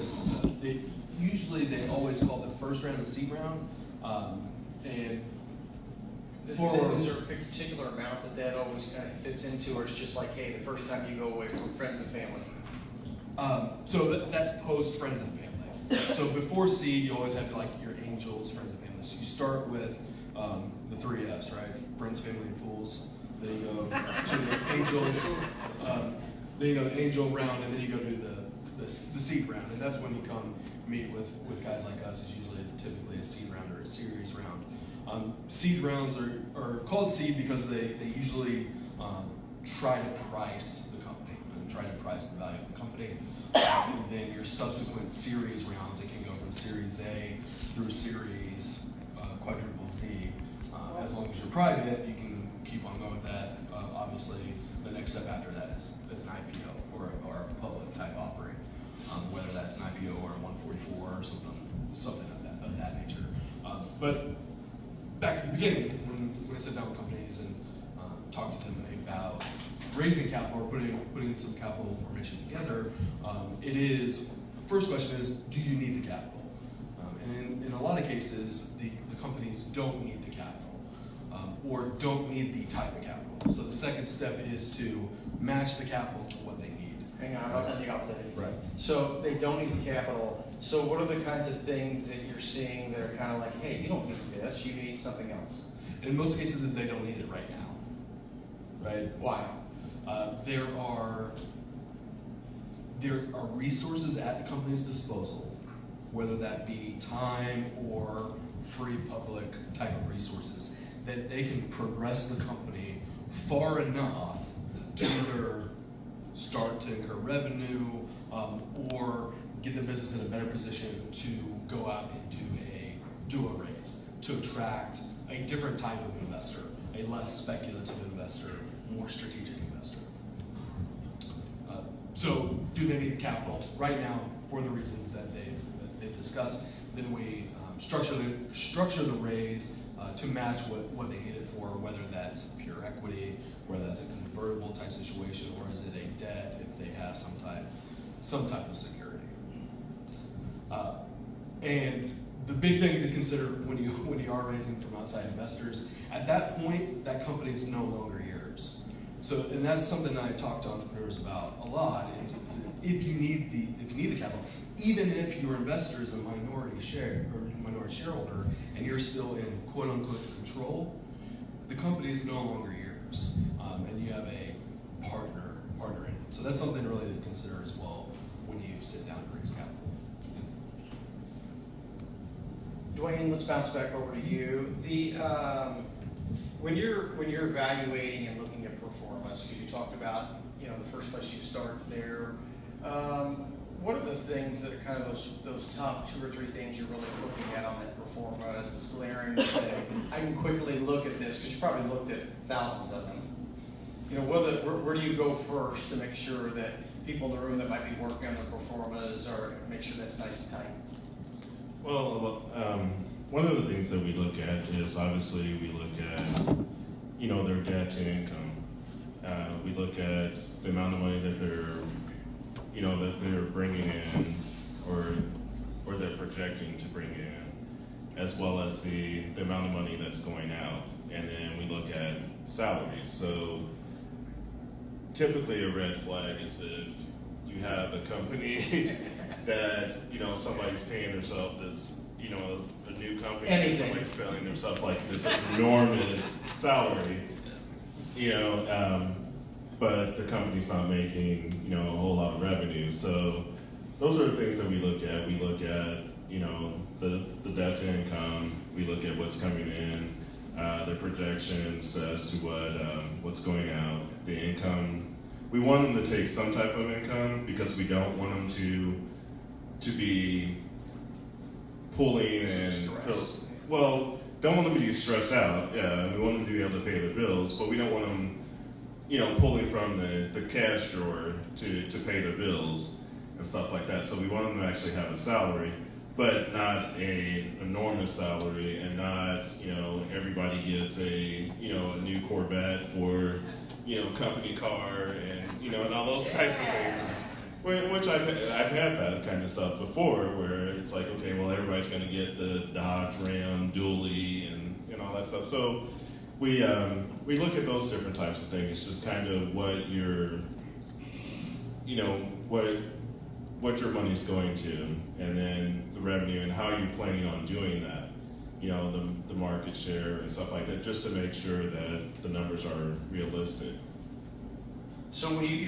business, usually they always call it the first round the seed round, and Is there a particular amount that always kind of fits into, or it's just like, hey, the first time you go away from friends and family? So that's post friends and family. So before seed, you always have like your angels, friends and family. So you start with the 3 F's, right? Friends, family, and fools. Then you go to the angels. Then you go to the angel round, and then you go to the seed round, and that's when you come meet with guys like us. It's usually typically a seed round or a series round. Seed rounds are called seed because they usually try to price the company and try to price the value of the company. And then your subsequent series rounds, it can go from Series A through Series quadruple Z. As long as you're private, you can keep on going with that. Obviously, the next step after that is an IPO or a public type offering, whether that's an IPO or a 144 or something of that nature. But back to the beginning, when I sit down with companies and talk to them about raising capital or putting some capital formation together, first question is, do you need the capital? And in a lot of cases, the companies don't need the capital or don't need the type of capital. So the second step is to match the capital to what they need. Hang on, I'll let you off that. Right. So they don't need the capital. So what are the kinds of things that you're seeing that are kind of like, hey, you don't need this, you need something else? In most cases, they don't need it right now. Right? Why? There are resources at the company's disposal, whether that be time or free public type of resources, that they can progress the company far enough to either start to incur revenue or get the business in a better position to go out and do a raise, to attract a different type of investor, a less speculative investor, more strategic investor. So do they need capital? Right now, for the reasons that they've discussed, then we structure the raise to match what they need it for, whether that's pure equity, whether that's a convertible type situation, or is it a debt if they have some type of security. And the big thing to consider when you are raising from outside investors, at that point, that company is no longer yours. So, and that's something that I talk to entrepreneurs about a lot. Is if you need the capital, even if your investor is a minority shareholder, and you're still in quote unquote control, the company is no longer yours, and you have a partner in it. So that's something really to consider as well when you sit down to raise capital. Dwayne, let's bounce back over to you. When you're evaluating and looking at performance, because you talked about the first place you start there, what are the things that are kind of those top 2 or 3 things you're really looking at on that performance that's glaring to say, I can quickly look at this, because you probably looked at thousands of them. Where do you go first to make sure that people in the room that might be working on their performance or make sure that's nice and tight? Well, one of the things that we look at is obviously we look at, their debt to income. We look at the amount of money that they're bringing in, or they're projecting to bring in, as well as the amount of money that's going out. And then we look at salaries. So typically a red flag is if you have a company that somebody's paying themselves this, a new company, anything. Somebody's paying themselves like this enormous salary, but the company's not making a whole lot of revenue. So those are the things that we look at. We look at the debt to income. We look at what's coming in, the projections as to what's going out, the income. We want them to take some type of income because we don't want them to be pulling and don't want them to be stressed out. Yeah, we want them to be able to pay their bills, but we don't want them, pulling from the cash drawer to pay their bills and stuff like that. So we want them to actually have a salary, but not a enormous salary, and not everybody gets a new Corvette for company car and and all those types of things. Which I've had that kind of stuff before, where it's like, okay, well, everybody's going to get the Dodge Ram Dually and all that stuff. So we look at those different types of things, just kind of what your, you know, what your money's going to, and then the revenue and how you're planning on doing that. You know, the market share and stuff like that, just to make sure that the numbers are realistic. So when you